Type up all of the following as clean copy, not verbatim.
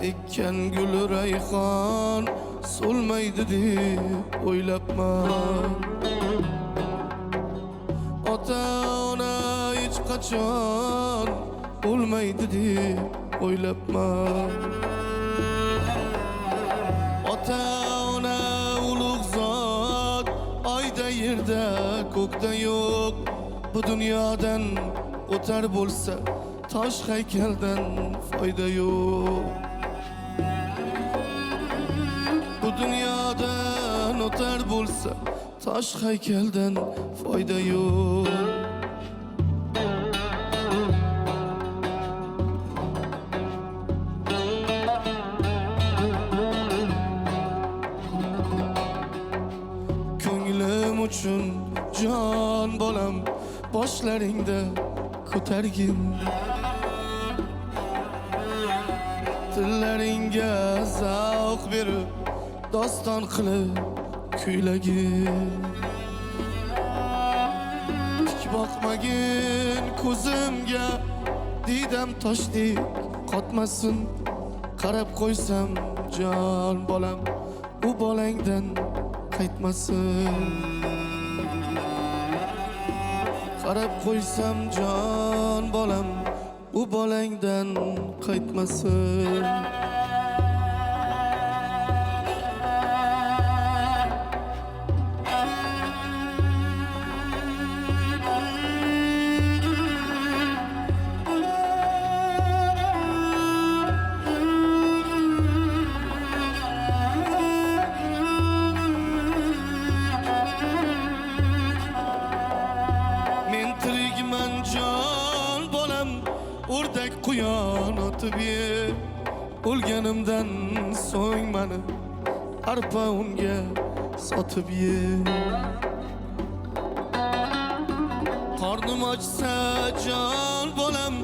ekkan gul rayhon so'lmaydi deb o'ylabman. Ota ona hech qachon bo'lmaydi deb o'ylabman. Ota ona ulug' zot oyda yerda ko'kda yo'q. Bu dunyodan o'tar bo'lsa tosh haykaldan foyda yo'q. Bu dunyodan o'tar bo'lsa tosh haykaldan foyda yo'q. Ko'nglim uchun jon bolam boshlaringda ko'targin. Tillaringga zavq berib doston qilib kuylagin. Tik boqmagin ko'zimga didam toshdek qotmasin. Qarab qo'ysam jon bolam u bolangdan qaytmasin. Qarab qo'ysam jon bolam u bolangdan qaytmasin. Men tirikman jon bolam, o'rdak quyon otib ye. O'lganimdan so'ng mani arpa unga sotib ye. Qornim ochsa jon bolam,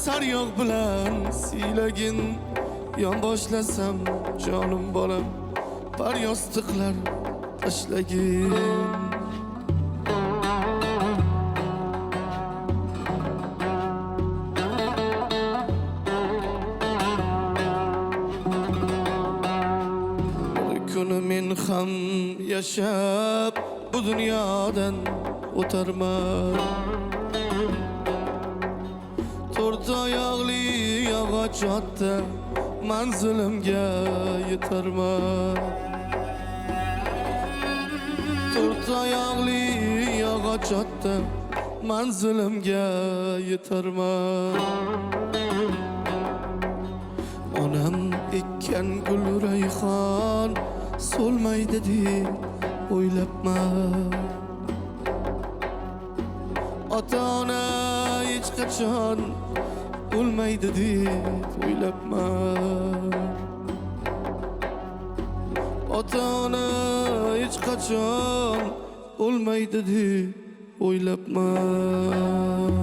sariyog' bilan siylagin. Yon boshlasam jonim bolam, par yostiqlar tashlagin. Kuni men ham yashab bu dunyodan o'tarman. To'rt oyoqli yog'och otda manzilimga yetarman. To'rt oyoqli yog'och otda manzilimga yetarman. Onam ekkan gul rayhon so'lmaydi deb o'ylabman. Ota ona hech qachon bo'lmaydi deb o'ylabman. Ota ona hech qachon bo'lmaydi deb o'ylabman.